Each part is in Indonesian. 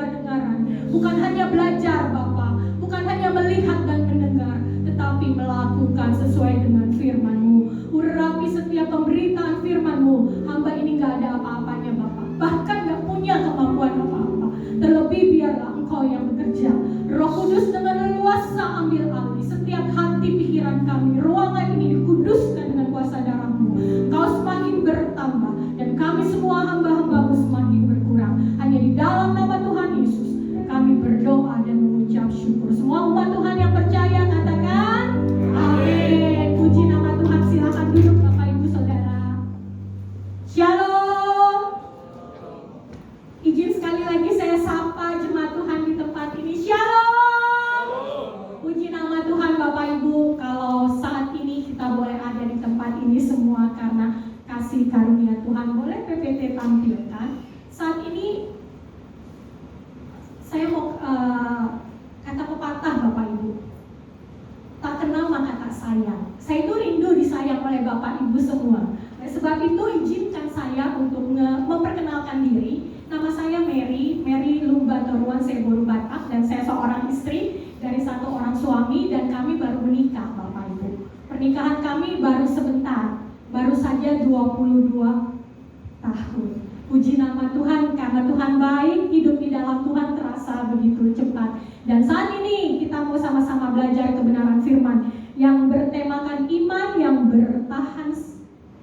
pendengar-dengaran. Bukan hanya belajar Bapa, bukan hanya melihat dan mendengar, tetapi melakukan sesuai dengan firman-Mu. Urapi setiap pemberitaan firman-Mu. Hamba ini gak ada apa-apanya Bapa, bahkan gak punya kemampuan apa-apa. Terlebih biarlah Engkau yang bekerja. Roh Kudus dengan leluasa ambil alih setiap hati pikiran kami. Ruangan ini dikuduskan dengan kuasa darah-Mu. Kau semakin bertambah dan kami semua hamba-hamba-Mu semakin berkurang. Hanya di dalam nama Tuhan Yesus kami berdoa dan mengucap syukur. Semua umat Tuhan yang percaya katakan amin. Puji nama Tuhan. Silakan duduk Bapak Ibu Saudara. Shalom. Izin sekali lagi saya sapa jemaat Tuhan di tempat ini. Shalom. Puji nama Tuhan Bapak Ibu. Kalau saat ini kita boleh ada di tempat ini semua karena kasih karunia Tuhan. Boleh PPT tampilkan. Saat ini saya mau kata pepatah Bapak Ibu. Tak kenal maka tak sayang. Saya itu rindu disayang oleh Bapak Ibu semua. Oleh sebab itu izinkan saya untuk memperkenalkan diri. Nama saya Mary Lumba Toruan Seboru Batak, dan saya seorang istri dari satu orang suami dan kami baru menikah Bapak Ibu. Pernikahan kami baru sebentar, baru saja 22 tahun. Puji nama Tuhan, karena Tuhan baik, hidup di dalam Tuhan terasa begitu cepat. Dan saat ini kita mau sama-sama belajar kebenaran firman yang bertemakan iman yang bertahan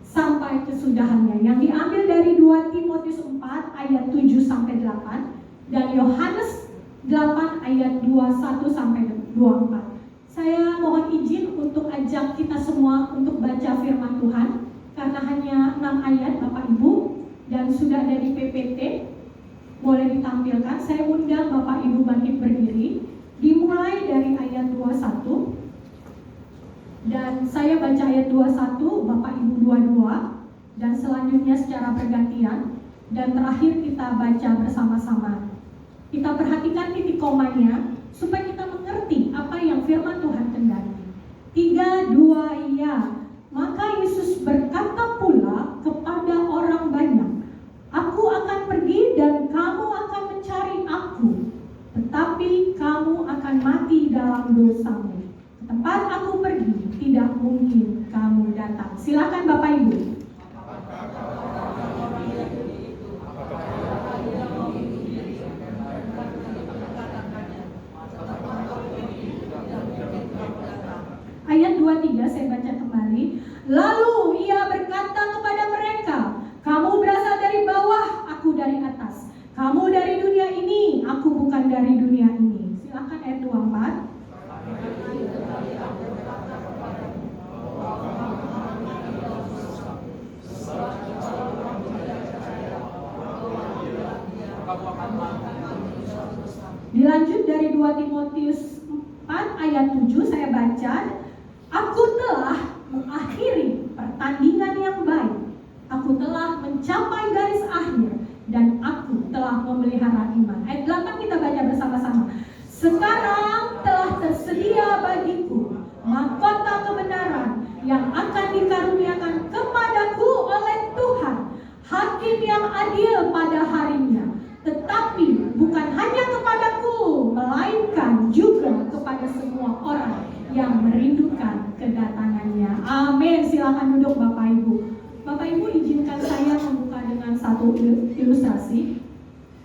sampai kesudahannya, yang diambil dari 2 Timotius 4 ayat 7 sampai 8 dan Yohanes 8 ayat 21 sampai 24. Saya mohon izin untuk ajak kita semua untuk baca firman Tuhan karena hanya 6 ayat Bapak Ibu, dan sudah ada di PPT, boleh ditampilkan. Saya undang Bapak Ibu bangkit berdiri, dimulai dari ayat 21, dan saya baca ayat 21, Bapak Ibu 22, dan selanjutnya secara bergantian, dan terakhir kita baca bersama-sama. Kita perhatikan titik komanya supaya kita mengerti apa yang firman Tuhan kendaki. 3, 2, ya. Maka Yesus berkata pula kepada orang banyak, Aku akan pergi dan kamu akan mencari aku, tetapi kamu akan mati dalam dosamu. Ke tempat aku pergi, tidak mungkin kamu datang. Silakan Bapak Ibu. Ayat 23 saya baca kembali. Lalu ia berkata kepada mereka, Kamu berasal dari bawah, aku dari atas. Kamu dari dunia ini, aku bukan dari dunia ini. Silakan ayat 24. Dilanjut dari 2 Timotius 4 ayat 7 saya baca, Aku telah mengakhiri pertandingan yang baik. Aku telah mencapai garis akhir dan aku telah memelihara iman. Ayat 8 kita baca bersama-sama. Sekarang telah tersedia bagiku mahkota kebenaran yang akan dikaruniakan kepadaku oleh Tuhan, hakim yang adil pada harinya. Tetapi bukan hanya kepadaku, melainkan juga kepada semua orang yang merindukan kedatangannya. Amin. Silakan duduk Bapak Ibu. Bapak Ibu, izinkan saya membuka dengan satu ilustrasi.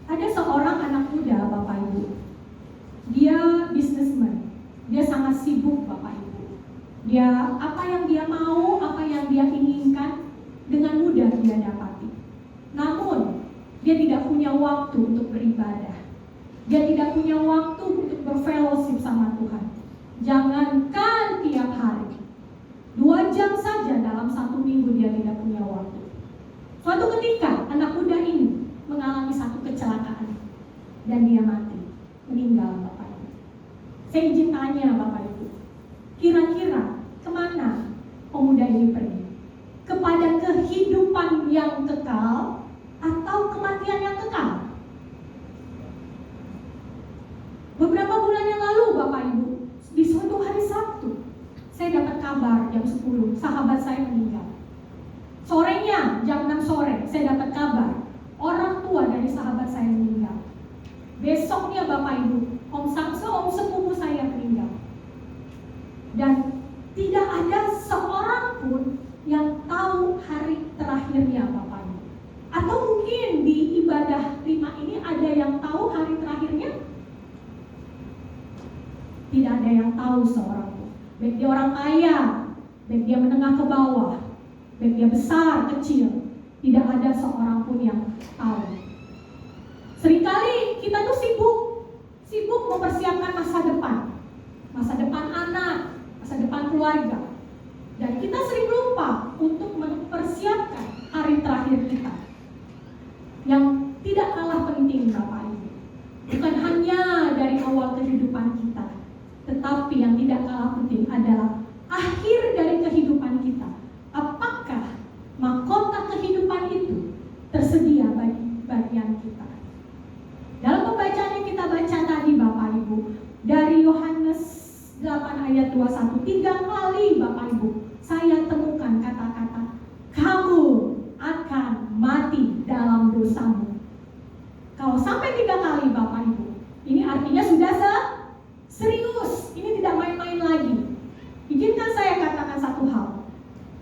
Ada seorang anak muda Bapak Ibu. Dia businessman. Dia sangat sibuk Bapak Ibu. Dia apa yang dia mau, apa yang dia inginkan dengan mudah dia dapati. Namun dia tidak punya waktu untuk beribadah. Dia tidak punya waktu untuk berfellowship sama Tuhan. Jangankan tiap hari, 2 jam saja dalam 1 minggu dia tidak punya waktu. Suatu ketika anak muda ini mengalami satu kecelakaan dan dia mati, meninggal Bapak Ibu. Saya izin tanya Bapak Ibu, kira-kira kemana pemuda ini pergi? Kepada kehidupan yang kekal atau kematian yang kekal? Beberapa bulan yang lalu Bapak Ibu, di suatu hari Sabtu, saya dapat kabar jam 10, sahabat saya meninggal. Sorenya, jam 6 sore, saya dapat kabar orang tua dari sahabat saya meninggal. Besoknya Bapak Ibu, om sepupu saya meninggal. Dan tidak ada seorang pun yang tahu hari terakhirnya Bapak Ibu. Atau mungkin di ibadah 5 ini ada yang tahu hari terakhirnya? Tidak ada yang tahu seorang pun. Baik dia orang kaya, baik dia menengah ke bawah, baik dia besar, kecil, tidak ada seorang pun yang tahu. Seringkali kita tuh sibuk mempersiapkan masa depan anak, masa depan keluarga. Dan kita sering lupa untuk mempersiapkan hari terakhir kita. Yang tidak kalah penting Bapak Ibu. Bukan hanya dari awal kehidupan kita, tetapi yang tidak kalah penting adalah akhir dari kehidupan kita. Apakah mahkota kehidupan itu tersedia bagi bagian kita? Dalam pembacaan yang kita baca tadi Bapak Ibu, dari Yohanes 8 ayat 21, 3 kali Bapak Ibu saya temukan kata-kata kamu akan mati dalam dosamu. Kalau sampai 3 kali Bapak Ibu, ini artinya sudah serius, ini tidak main-main lagi. Izinkan saya katakan satu hal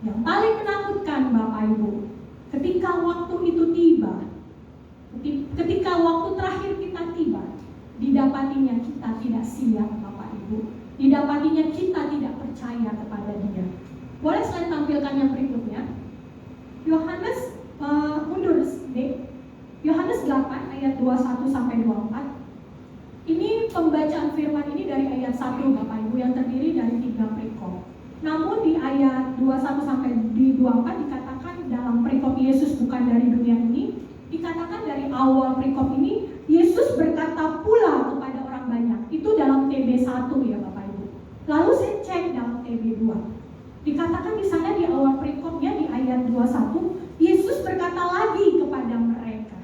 yang paling menakutkan Bapak Ibu. Ketika waktu itu tiba, ketika waktu terakhir kita tiba, didapatinya kita tidak siap Bapak Ibu. Didapatinya kita tidak percaya kepada Dia. Boleh saya tampilkan yang berikutnya? Yohanes mundur sedikit. Yohanes 8 ayat 21 sampai 24. Ini pembacaan firman ini dari ayat 1 Bapak Ibu yang terdiri dari 3 perikop. Namun di ayat 21 sampai di 24 dikatakan dalam perikop Yesus bukan dari dunia ini. Dikatakan dari awal perikop ini Yesus berkata pula kepada orang banyak. Itu dalam TB 1 ya Bapak Ibu. Lalu saya cek dalam TB 2. Dikatakan di sana di awal perikopnya di ayat 21 Yesus berkata lagi kepada mereka.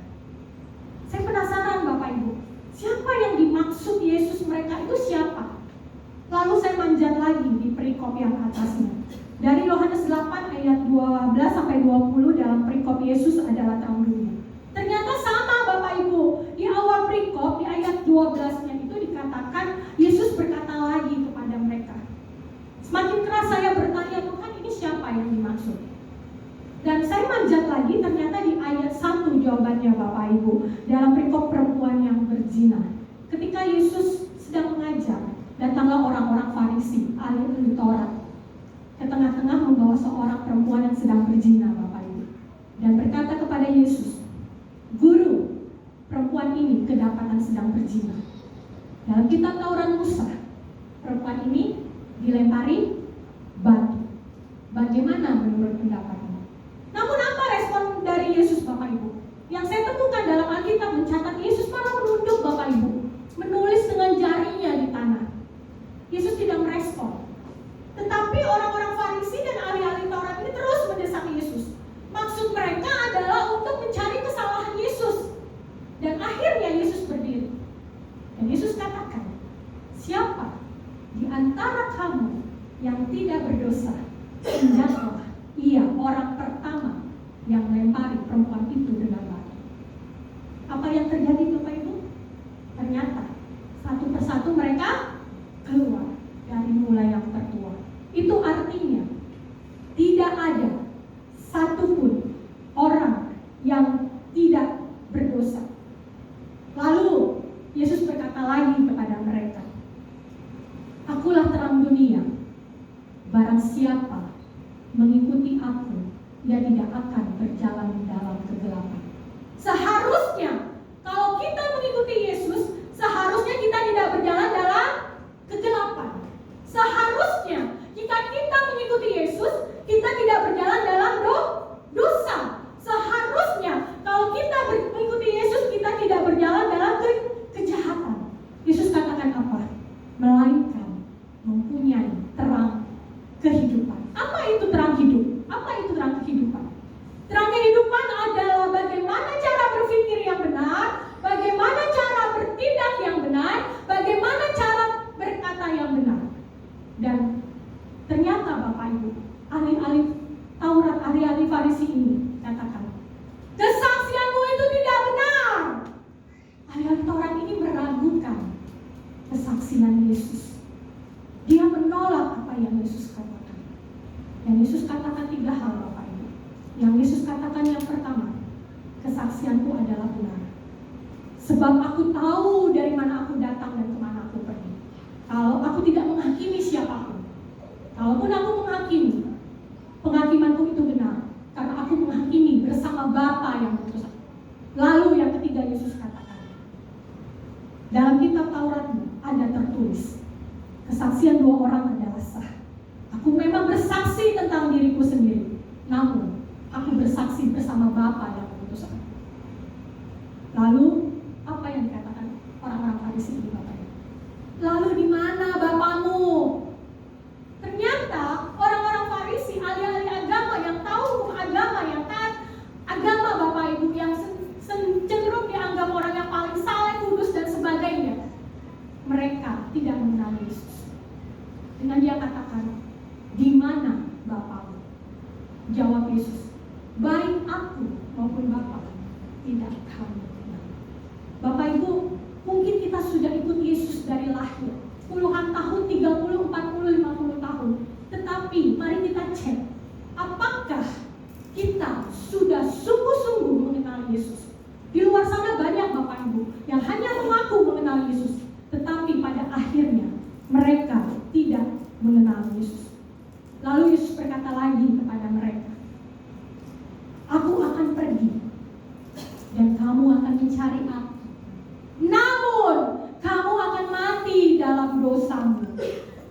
Saya penasaran Bapak Ibu, siapa yang dimaksud Yesus mereka itu siapa? Lalu saya manjat lagi di perikop yang atasnya. Dari Yohanes 8 ayat 12 sampai 20 dalam perikop Yesus adalah terang dunia. Ternyata sama Bapak Ibu, di awal perikop di ayat 12-nya itu dikatakan Yesus berkata lagi kepada mereka. Semakin keras saya bertanya, Tuhan ini siapa yang dimaksud? Dan saya manjat lagi, ternyata di ayat 1 jawabannya Bapak Ibu, dalam perikop perempuan yang berzina. Ketika Yesus sedang mengajar, datanglah orang-orang Farisi, ahli Taurat, ke tengah-tengah membawa seorang perempuan yang sedang berzina Bapak Ibu, dan berkata kepada Yesus, Guru, perempuan ini kedapatan sedang berzina. Dalam kitab Taurat Musa, perempuan ini dilempari batu. Bagaimana menurut pendapatmu? Namun apa respon dari Yesus Bapak Ibu? Yang saya temukan dalam Alkitab mencatat Yesus malah menunduk Bapak Ibu, menulis dengan jarinya di tanah. Yesus tidak merespon. Tetapi orang-orang Farisi dan ahli-ahli Taurat ini terus mendesak Yesus. Maksud mereka adalah untuk mencari kesalahan Yesus. Dan akhirnya Yesus berdiri. Dan Yesus katakan, siapa di antara kamu yang tidak berdosa, hendaklah ia orang pertama yang melempari perempuan itu dengan batu. Apa yang terjadi Bapak Ibu? Ternyata satu persatu mereka keluar, dari mulai yang tertua. Itu artinya tidak ada satupun orang yang tidak berdosa. Lalu Yesus berkata lagi kepada mereka, Akulah terang dunia. Barang siapa mengikuti aku, ia tidak akan berjalan di dalam kegelapan. Seharusnya kalau kita mengikuti Yesus, seharusnya kita tidak berjalan dalam kegelapan. Seharusnya jika kita mengikuti Yesus, kita tidak berjalan dalam dosa. Seharusnya kalau kita mengikuti Yesus, kita tidak berjalan dalam kejahatan. Yesus katakan apa? Melainkan mempunyai terang kehidupan. Apa itu terang hidup? Apa itu terang kehidupan? Terang kehidupan adalah bagaimana cara berpikir yang benar, bagaimana cara bertindak yang benar, bagaimana cara berkata yang benar. Dan ternyata Bapak Ibu, ahli-ahli Taurat, ahli-ahli Farisi ini katakan, kesaksianmu itu tidak benar. Ahli-ahli Taurat ini katakan yang pertama, kesaksianku adalah benar. Sebab aku tahu dari mana aku datang dan kemana aku pergi. Kalau aku tidak menghakimi siapapun, kalaupun aku menghakimi, penghakimanku itu benar. Karena aku menghakimi bersama Bapa yang mengutus aku. Lalu yang ketiga Yesus katakan, dalam kitab Tauratmu ada tertulis, kesaksian dua orang adalah sah. Aku memang bersaksi tentang diriku sendiri, namun aku bersaksi bersama Bapa yang mengutus aku. Lalu apa yang dikatakan orang-orang Farisi ini Bapaknya? Lalu di mana Bapamu? Ternyata orang-orang Farisi, ahli-ahli agama yang tahu hukum agama, yang taat agama Bapak Ibu, yang cenderung dianggap orang yang paling saleh, kudus dan sebagainya, mereka tidak mengenal Yesus. Dengan dia katakan, di mana Bapamu? Jawab Yesus, baik aku maupun Bapa tidak kamu kenal. Bapak Ibu, mungkin kita sudah ikut Yesus dari lahir, puluhan tahun, 30, 40, 50 tahun. Tetapi mari kita cek, apakah kita sudah sungguh-sungguh mengenal Yesus? Di luar sana banyak Bapak Ibu yang hanya mengaku mengenal Yesus, tetapi pada akhirnya mereka tidak mengenal Yesus. Lalu Yesus berkata lagi kepada mereka, aku akan pergi dan kamu akan mencari aku, namun kamu akan mati dalam dosamu.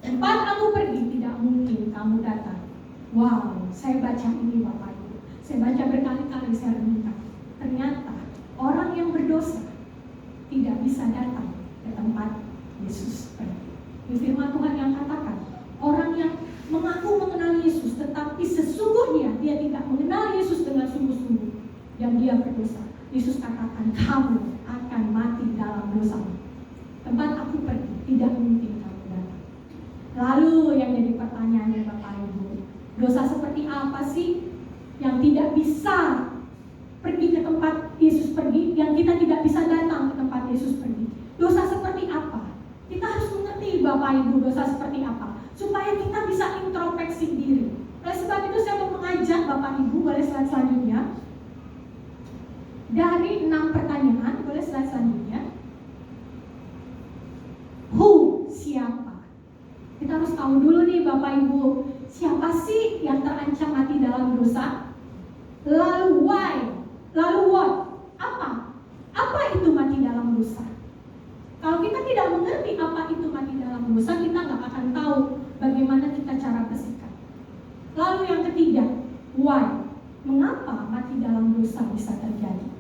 Tempat aku pergi tidak mungkin kamu datang. Wow, saya baca ini Bapak Ibu, saya baca berkali-kali, saya renungkan. Ternyata orang yang berdosa tidak bisa datang ke tempat Yesus pergi. Di firman Tuhan yang katakan, orang yang mengaku mengenal Yesus tetapi sesungguhnya dia tidak mengenal Yesus dengan sungguh-sungguh dan dia berdosa, Yesus katakan, kamu akan mati dalam dosamu. Tempat aku pergi tidak mungkin kamu datang. Lalu yang jadi pertanyaannya Bapak Ibu, dosa seperti apa sih yang tidak bisa pergi ke tempat Yesus pergi, yang kita tidak bisa datang ke tempat Yesus pergi? Dosa seperti apa? Kita harus mengerti Bapak Ibu dosa seperti apa, supaya kita bisa introspeksi diri. Oleh sebab itu saya mau mengajak Bapak Ibu, boleh slide selanjutnya. Dari 6 pertanyaan, boleh slide selanjutnya. Who, siapa? Kita harus tahu dulu nih Bapak Ibu, siapa sih yang terancam mati dalam dosa? Lalu why? Lalu what? Apa? Apa itu mati dalam dosa? Kalau kita tidak mengerti apa itu mati dalam dosa, kita nggak akan tahu bagaimana kita cara bersikap. Lalu yang ketiga, why? Mengapa mati dalam dosa bisa terjadi?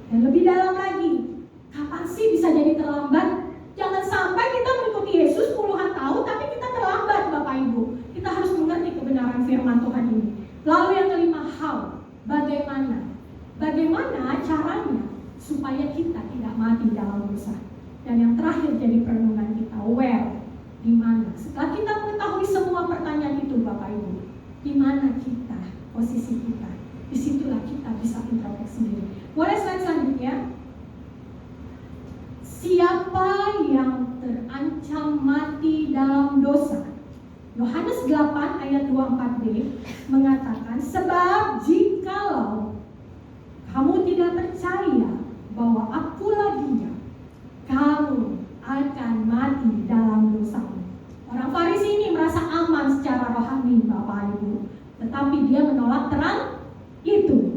Dan lebih dalam lagi, kapan sih bisa jadi terlambat? Jangan sampai kita mengikuti Yesus puluhan tahun, tapi kita terlambat Bapak Ibu. Kita harus mengerti kebenaran firman Tuhan ini. Lalu yang kelima, how? Bagaimana? Bagaimana caranya supaya kita tidak mati dalam dosa? Dan yang terakhir jadi perenungan kita, where? Di mana? Setelah kita mengetahui semua pertanyaan itu Bapak Ibu, di mana kita, posisi kita? Disitulah kita bisa introspeksi diri. Boleh slide selanjutnya? Siapa yang terancam mati dalam dosa? Yohanes 8 ayat 24b mengatakan, sebab jikalau kamu tidak percaya bahwa akulah Dia, kamu akan mati dalam dosamu. Orang Farisi ini merasa aman secara rohani Bapak Ibu, tetapi dia menolak terang itu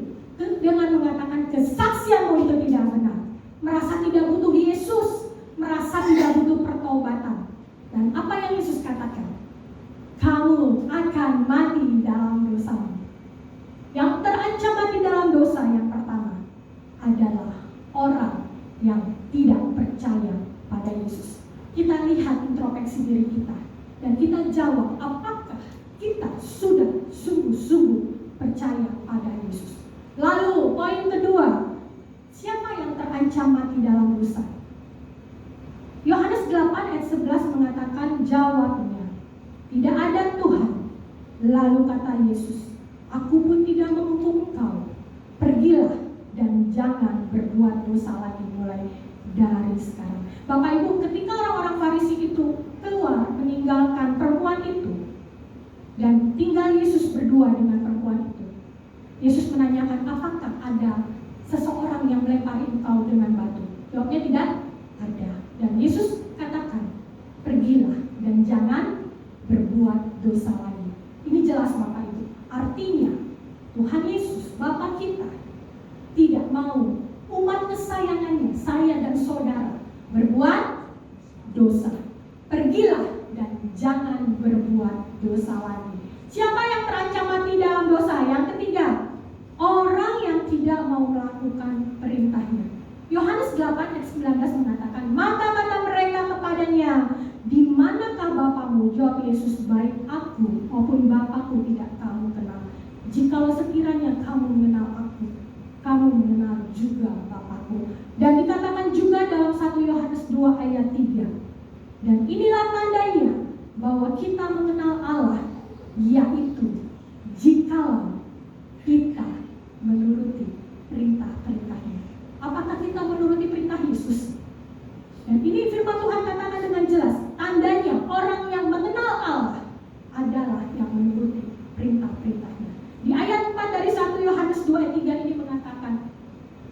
dengan mengatakan kesaksianmu itu tidak benar, merasa tidak butuh Yesus, merasa tidak butuh pertobatan. Dan apa yang Yesus katakan? Kamu akan mati dalam dosamu. Yang terancam mati dalam dosa yang pertama adalah orang yang tidak percaya pada Yesus. Kita lihat introspeksi diri kita dan kita jawab, apakah kita sudah sungguh-sungguh percaya pada Yesus? Lalu poin kedua, siapa yang terancam mati dalam dosa? Yohanes 8 ayat 11 mengatakan, jawabnya, tidak ada Tuhan. Lalu kata Yesus, aku pun tidak menghukum engkau. Pergilah dan jangan berbuat dosa lagi mulai dari sekarang. Bapak Ibu, ketika orang-orang Farisi itu keluar meninggalkan perempuan itu dan tinggal Yesus berdua dengan perempuan itu, Yesus menanyakan, apakah ada seseorang yang melempari engkau dengan batu? Jawabnya tidak ada. Dan Yesus katakan, pergilah dan jangan berbuat dosa lagi. Ini jelas Bapak Ibu. Artinya Tuhan Yesus, Bapa kita, tidak mau umat kesayangannya, saya dan saudara, berbuat dosa. Pergilah dan jangan berbuat dosa lagi. Siapa yang terancam mati dalam dosa? Yang ketiga, orang yang tidak mau melakukan perintahnya. Yohanes 8 ayat 19 mengatakan, maka kata mereka kepadanya, di manakah Bapamu? Jawab Yesus, baik aku maupun Bapakku tidak kamu kenal. Jikalau sekiranya kamu mengenal aku, kamu mengenal juga Bapakku. Dan dikatakan juga dalam 1 Yohanes 2 ayat 3, dan inilah tandanya bahwa kita mengenal Allah, yaitu jikalau kita menuruti perintah-perintahnya. Apakah kita menuruti perintah Yesus? Dan ini firman Tuhan katakan dengan jelas, tandanya orang yang mengenal Allah adalah yang menuruti perintah-perintahnya. Di ayat 4 dari 1 Yohanes 2 ayat 3 ini mengatakan,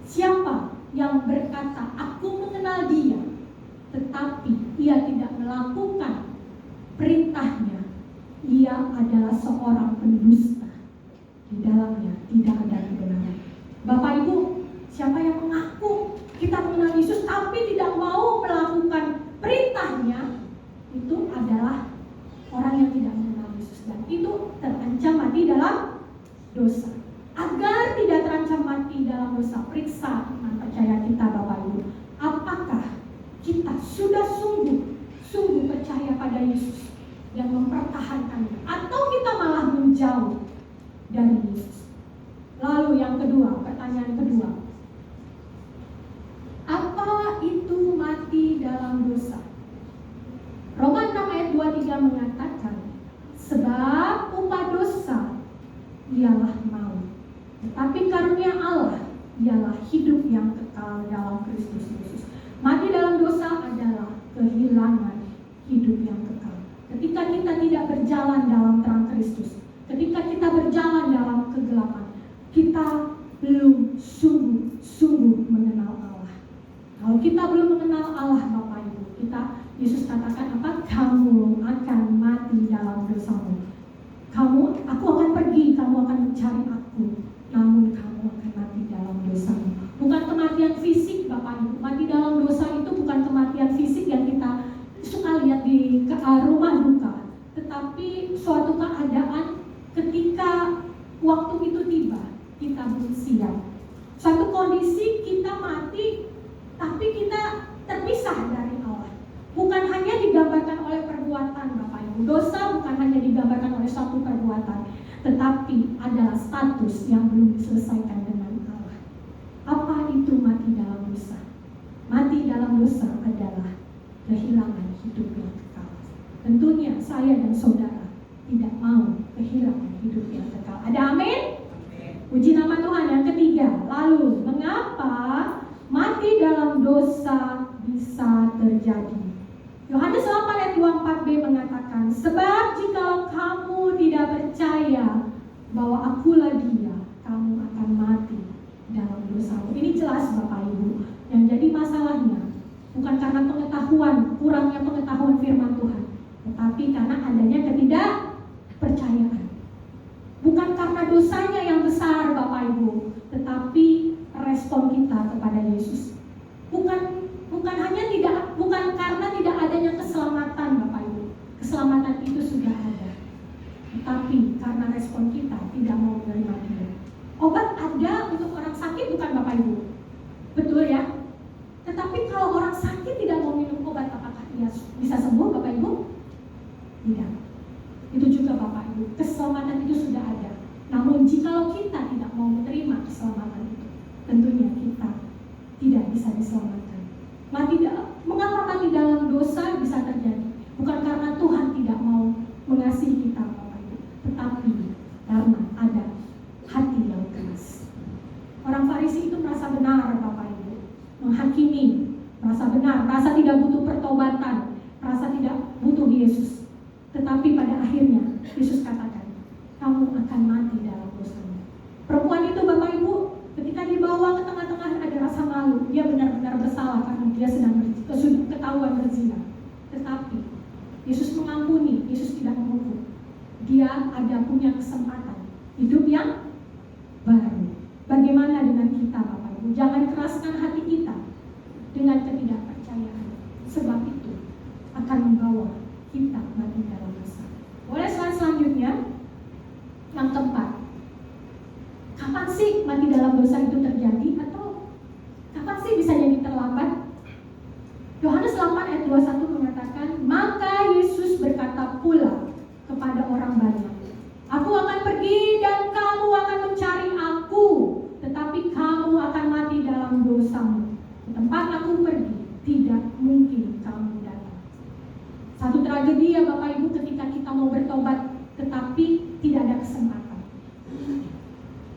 siapa yang berkata aku mengenal dia, tetapi ia tidak melakukan perintahnya, ia adalah seorang pendusta. Di dalamnya tidak ada kebenaran. Bapak Ibu, siapa yang mengaku kita mengenal Yesus tapi tidak mau melakukan perintahnya, itu adalah orang yang tidak mengenal Yesus, dan itu terancam mati dalam dosa. Agar tidak terancam mati dalam dosa, periksa iman percaya kita Bapak Ibu. Apakah kita sudah sungguh percaya pada Yesus yang mempertahankannya, atau kita malah menjauh dari Yesus? Lalu yang kedua, pertanyaan kedua, apa itu mati dalam dosa? Roma 6 ayat 23 mengatakan, sebab upah dosa ialah maut, tetapi karunia Allah ialah hidup yang kekal dalam Kristus Yesus. Mati dalam dosa adalah kehilangan hidup yang kekal. Ketika kita tidak berjalan dalam terang Kristus, ketika kita berjalan dalam kegelapan, kita belum sungguh mengenal Allah. Kalau kita belum mengenal Allah Bapak Ibu, Yesus katakan apa? Kamu akan mati dalam dosamu. Aku akan pergi, kamu akan mencari aku, namun kamu akan mati dalam dosamu. Bukan kematian fisik Bapak Ibu. Mati dalam dosa itu bukan kematian fisik yang kita suka lihat di rumah duka, tetapi suatu keadaan ketika waktu itu tiba, kita belum siap. Suatu kondisi kita mati, tapi kita terpisah dari Allah. Bukan hanya digambarkan oleh perbuatan Bapak Ibu. Dosa bukan hanya digambarkan oleh suatu perbuatan, tetapi adalah status yang belum diselesaikan dengan Allah. Apa itu mati dalam dosa? Mati dalam dosa adalah kehilangan hidup yang kekal. Tentunya saya dan saudara tidak mau kehilangan hidup yang kekal. Ada amin? Puji nama Tuhan. Yang ketiga, lalu mengapa mati dalam dosa bisa terjadi? Yohanes 8 ayat 24b mengatakan, sebab jika kamu tidak percaya bahwa akulah dia, kamu akan mati dalam dosamu. Ini jelas Bapak Ibu. Yang jadi masalahnya bukan karena kurangnya pengetahuan firman Tuhan, tetapi karena adanya ketidakpercayaan. Bukan karena dosanya yang besar Bapak Ibu, tetapi respon kita kepada Yesus. Bukan karena tidak adanya keselamatan Bapak Ibu. Keselamatan itu sudah ada. Tetapi karena respon kita tidak mau menerima dia. Obat ada untuk orang sakit bukan Bapak Ibu? Betul ya? Tetapi kalau orang sakit tidak mau minum obat, apakah dia bisa sembuh Bapak Ibu? Tidak. Itu juga Bapak Ibu, keselamatan itu sudah ada. Namun jikalau kita tidak mau menerima keselamatan itu, tentunya kita tidak bisa diselamatkan. Mengapa mati dalam dosa bisa terjadi? Bukan karena Tuhan tidak mau mengasihi kita Bapak Ibu, tetapi karena ada hati yang keras. Orang Farisi itu merasa benar Bapak Ibu, menghakimi, merasa benar, merasa tidak butuh pertobatan, merasa tidak butuh Yesus. Tetapi pada akhirnya Yesus katakan, kamu akan mati dalam dosamu. Perempuan dia sudah ketahuan berzina. Tetapi Yesus mengampuni, Yesus tidak menghukum. Dia ada punya kesempatan hidup yang baru. Bagaimana dengan kita, Bapak Ibu? Jangan keraskan hati kita dengan ketidakpercayaan. Sebab itu akan membawa kita mati dalam dosa. Boleh slide selanjutnya? Yang keempat, kapan sih mati dalam dosa itu terjadi? Atau kapan sih bisa jadi terlambat? Yohanes 8 ayat 21 mengatakan, maka Yesus berkata pula kepada orang banyak, aku akan pergi dan kamu akan mencari aku, tetapi kamu akan mati dalam dosamu. Ke tempat aku pergi, tidak mungkin kamu datang. Satu tragedi ya Bapak Ibu ketika kita mau bertobat, tetapi tidak ada kesempatan.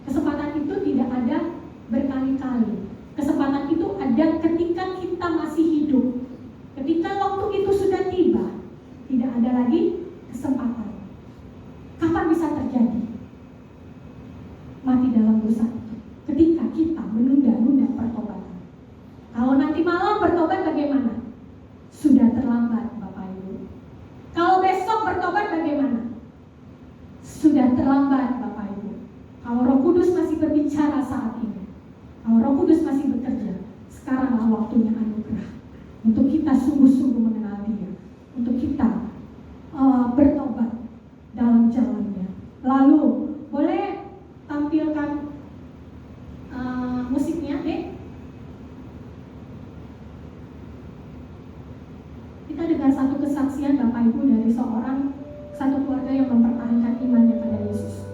Kesempatan itu tidak ada berkali-kali. Kesempatan itu ada ketika kita masih hidup. Ketika waktu itu sudah tiba, tidak ada lagi kesempatan. Kapan bisa terjadi mati dalam dosa itu? Ketika kita menunda-nunda pertobatan. Kalau nanti malam bertobat bagaimana? Sudah terlambat Bapak Ibu. Kalau besok bertobat bagaimana? Sudah terlambat Bapak Ibu. Kalau Roh Kudus masih berbicara saat ini, kalau Roh Kudus masih bekerja, sekaranglah waktunya anugerah untuk kita sungguh-sungguh mengenal Dia, untuk kita bertobat dalam jalannya. Lalu boleh tampilkan musiknya, deh. Kita dengar satu kesaksian Bapak Ibu dari satu keluarga yang mempertahankan imannya pada Yesus.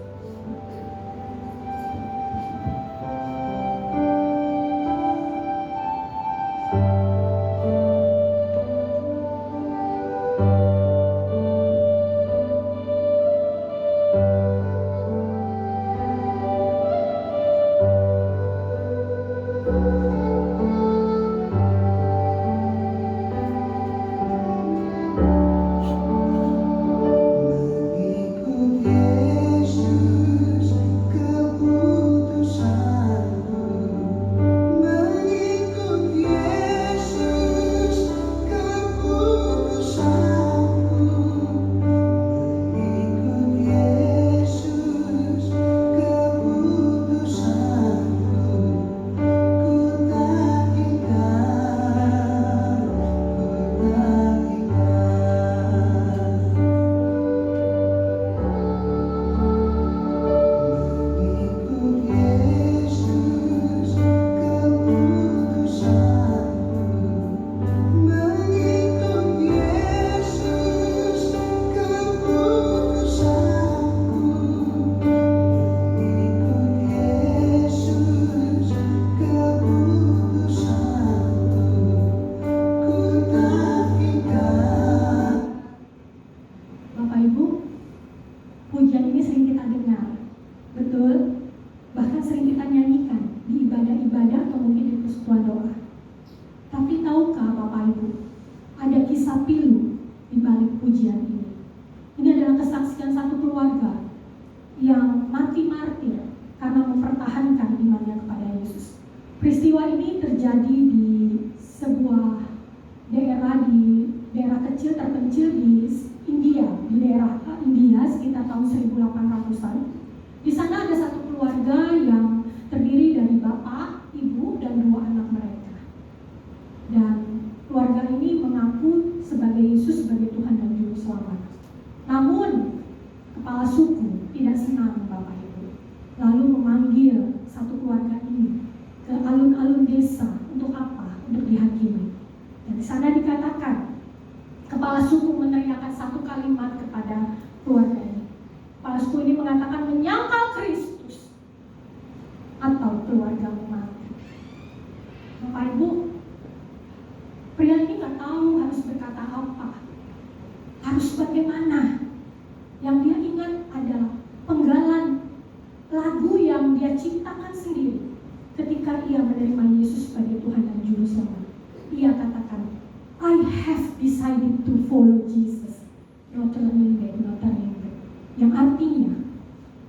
Yang artinya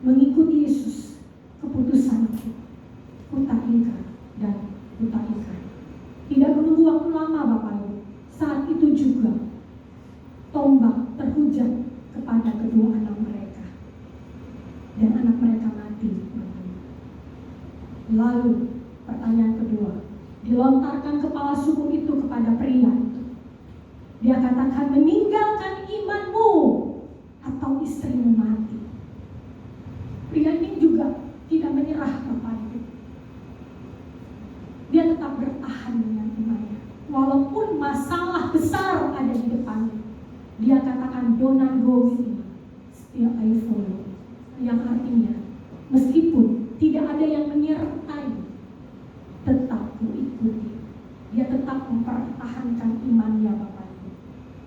mengikuti Yesus, keputusanku, ku tak ingkar dan ku tak ingkar. Tidak menunggu waktu lama Lalu pertanyaan kedua, dilontarkan kepala suku itu kepada pria itu. Dia katakan, meninggalkan imanmu atau istrimu mati. Pria ini juga tidak menyerah Bapak Ibu. Dia tetap bertahan dengan imannya. Walaupun masalah besar ada di depannya. Dia katakan, do not go with me, still I follow. Yang artinya, meskipun tidak ada yang menyertai, tetap mengikuti. Dia tetap mempertahankan imannya Bapak Ibu.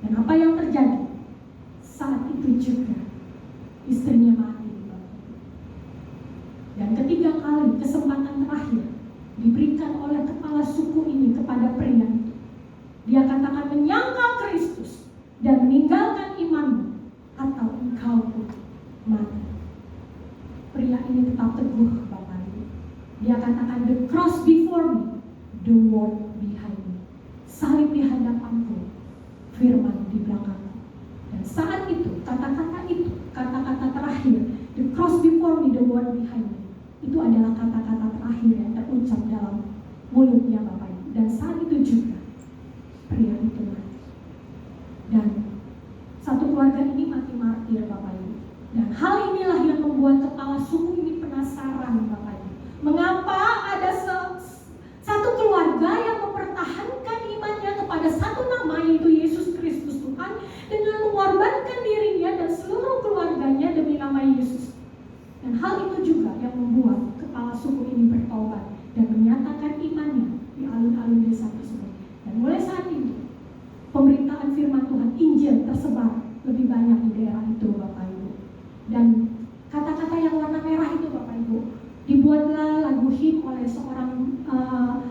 Dan apa yang terjadi? Saat itu juga istrinya mati Bapak Ibu. Dan ketiga kali kesempatan terakhir diberikan oleh kepala suku ini kepada pria itu. Dia katakan, menyangkal Kristus dan meninggalkan imanmu atau engkau pun mati. Pria ini tetap teguh Bapak Ibu. Dia katakan, the cross before me, the word behind me. Salib di hadapanku, firman di belakangku. Dan saat itu, kata-kata terakhir, the cross before me, the word behind me, itu adalah kata-kata terakhir yang terucap dalam mulutnya Bapak Ibu. Dan saat itu juga pria itu mati. Dan satu keluarga ini mati martir Bapak Ibu. Dan hal inilah yang membuat kepala suku ini penasaran Bapak Ibu. Mengapa ada satu keluarga yang mempertahankan imannya kepada satu nama, yaitu Yesus Kristus Tuhan, dengan mengorbankan dirinya dan seluruh keluarganya demi nama Yesus. Dan hal itu juga yang membuat kepala suku ini bertobat dan menyatakan imannya di alun-alun desa tersebut. Dan mulai saat itu, pemberitaan firman Tuhan, Injil tersebar lebih banyak di daerah itu Bapak Ibu. Dan kata-kata yang warna merah itu Bapak Ibu, dibuatlah lagu him oleh seorang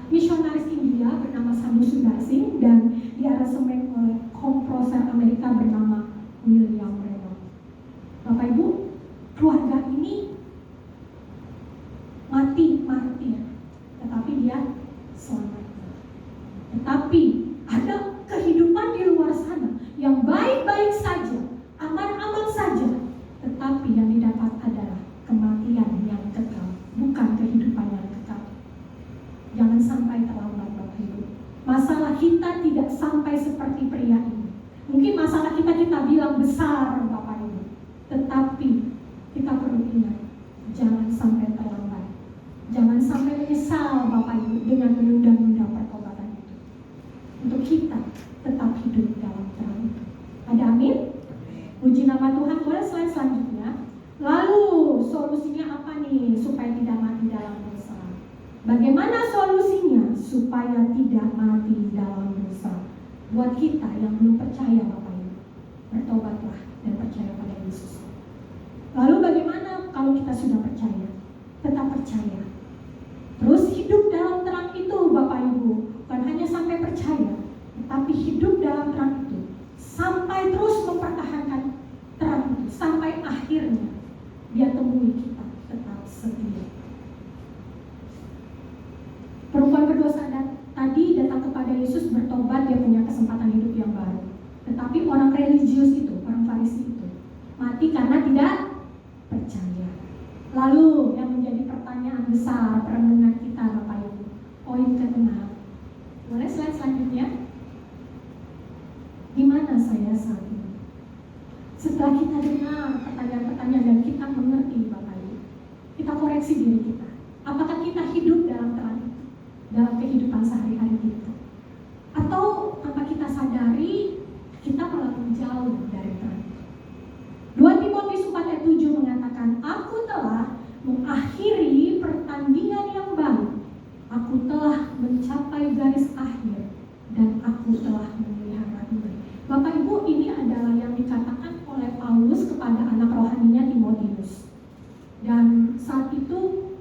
misionaris India bernama Sadhu Sundar Singh dan diaransemen oleh komposer Amerika bernama William Reynolds. Bapak Ibu, keluarga ini mati martir, tetapi dia selamat. Tetapi ada kehidupan di luar sana yang baik-baik saja, aman-aman saja, tetapi yang didapat adalah kematian yang kekal, bukan kehidupan yang kekal. Jangan sampai terlambat Bapak Ibu. Masalah kita tidak sampai seperti pria ini. Mungkin masalah kita bilang besar Bapak Ibu, tetapi kita perlu ingat, jangan sampai terlambat. Jangan sampai menyesal Bapak Ibu dengan menunda-nunda pertobatan itu. Untuk kita tetap hidup dalam terang itu. Ada amin? Puji nama Tuhan. Boleh slide selanjutnya. Lalu solusinya apa nih supaya tidak mati dalam dosa? Bagaimana solusinya supaya tidak mati dalam dosa? Buat kita yang belum percaya Bapak Ibu, bertobatlah dan percaya pada Yesus. Lalu bagaimana kalau kita sudah percaya? Tetap percaya. Terus hidup dalam terang itu Bapak Ibu. Bukan hanya sampai percaya, tetapi hidup dalam terang itu sampai terus mempertahankan terang itu, sampai akhirnya dia temui kita tetap setia. Perempuan berdosa tadi datang kepada Yesus, bertobat, dia punya kesempatan hidup yang baru. Tetapi orang religius itu, orang Farisi itu, mati karena tidak percaya. Lalu yang menjadi pertanyaan besar perenungan kita Bapak Ibu, poin ke-6. Boleh slide selanjutnya? Di mana saya saat ini? Setelah kita dengar pertanyaan-pertanyaan dan kita mengerti Bapak Ibu, kita koreksi diri kita. Apakah kita hidup dalam terang itu, dalam kehidupan sehari-hari kita? Atau tanpa kita sadari, kita malah menjauh dari terang itu? 2 Timotius 4 ayat 7 mengatakan, aku telah mengakhiri pertandingan yang baik, aku telah mencapai garis akhir, dan aku telah memelihara iman. Bapak Ibu, ini adalah yang dikatakan oleh Paulus kepada anak rohaninya Timotius. Dan saat itu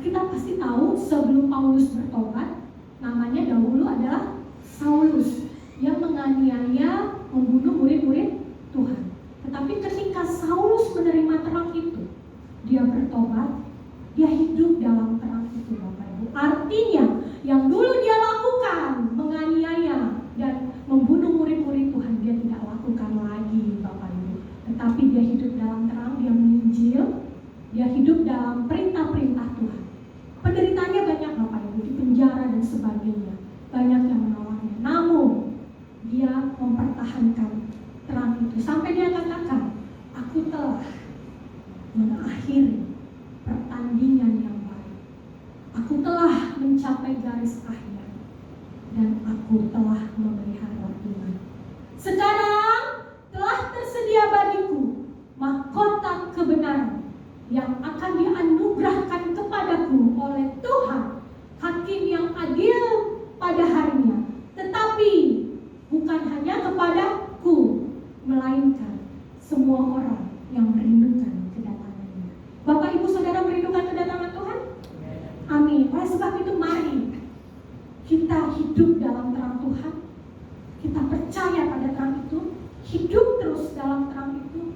kita pasti tahu sebelum Paulus bertobat, namanya dahulu adalah Saulus yang menganiaya, membunuh murid-murid Tuhan. Tetapi ketika Saulus menerima terang itu, dia bertobat, dia hidup dalam terang itu Bapak Ibu. Artinya yang dulu dia lakukan, menganiaya dan membunuh murid-murid Tuhan, dia tidak lakukan lagi Bapak Ibu. Tetapi dia hidup dalam terang, dia menginjil, dia hidup dalam perintah-perintah Tuhan. Penderitaannya banyak Bapak Ibu, di penjara dan sebagainya. Banyak yang menolaknya. Namun dia mempertahankan terang itu sampai dia katakan, aku telah mengakhiri pertandingan yang baik. Aku telah mencapai garis akhir dan aku telah memelihara iman. Sekarang telah tersedia bagiku mahkota kebenaran yang akan dianugerahkan kepadaku oleh Tuhan, Hakim yang adil pada harinya. Tetapi bukan hanya kepadaku, melainkan semua orang yang merindukan kedatangannya. Bapak Ibu Saudara merindukan kedatangan Tuhan? Amin. Oleh sebab itu mari kita hidup dalam terang Tuhan. Kita percaya pada terang itu, hidup terus dalam terang itu,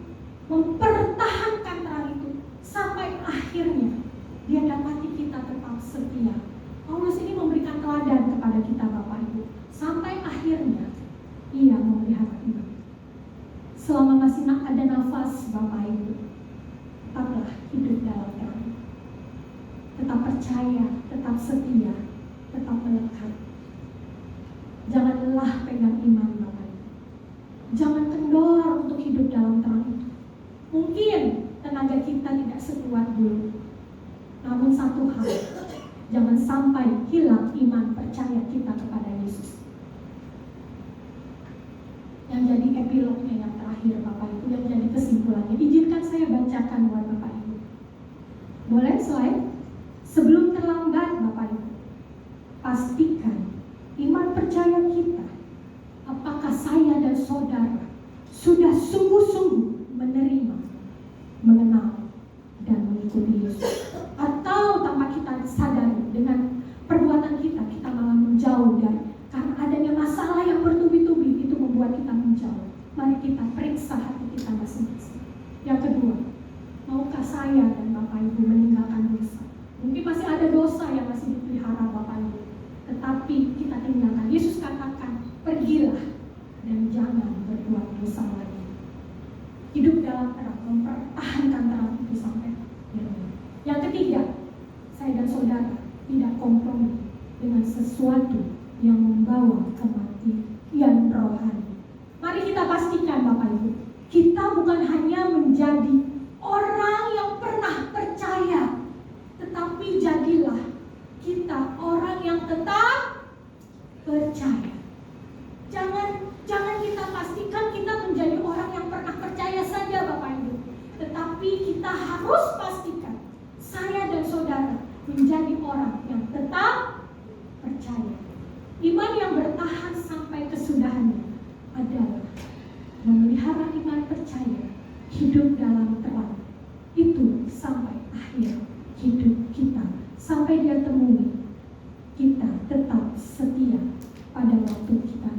mempertahankan terang itu sampai akhirnya dia dapati kita tetap setia. Paulus ini memberikan teladan kepada kita Bapak Ibu. Sampai akhirnya ia memelihara iman. Selama masih ada nafas Bapak Ibu, tetaplah hidup dalam terang. Tetap percaya, tetap setia, tetap melekat. Jangan lelah pegang iman Bapak Ibu. Jangan kendor untuk hidup dalam terang itu. Mungkin tenaga kita tidak sekuat dulu. Namun satu hal, jangan sampai hilang iman percaya kita kepada Yesus. Yang jadi epilognya yang terakhir Bapak Ibu, yang jadi kesimpulannya, izinkan saya bacakan buat Bapak Ibu. Boleh slide? Sebelum terlambat Bapak Ibu, pastikan iman percaya kita, apakah saya dan saudara sudah sungguh-sungguh menerima, mengenal, dan mengikuti Yesus. Atau tanpa kita sadari dengan perbuatan kita malah menjauh dari, karena adanya masalah yang bertubi-tubi itu membuat kita menjauh. Mari kita periksa hati kita masing-masing. Yang kedua, maukah saya dan Bapak Ibu meninggalkan dosa? Mungkin masih ada dosa yang masih dipelihara Bapak Ibu, tetapi kita tinggalkan. Yesus katakan, pergilah dan jangan berbuat dosa lagi. Hidup dalam terang, mempertahankan terang itu sampai akhirnya. Yang ketiga, saya dan saudara tidak kompromi dengan sesuatu yang membawa kematian rohani. Mari kita pastikan Bapak Ibu, kita bukan hanya menjadi orang yang pernah percaya, tetapi jadilah kita orang yang tetap percaya. Jangan kita pastikan kita menjadi orang yang pernah percaya saja Bapak Ibu, tetapi kita harus pastikan saya dan saudara menjadi orang yang tetap percaya. Iman yang bertahan sampai kesudahannya adalah memelihara iman percaya, hidup dalam terang itu sampai akhir hidup kita, sampai dia temui kita tetap setia pada waktu kita.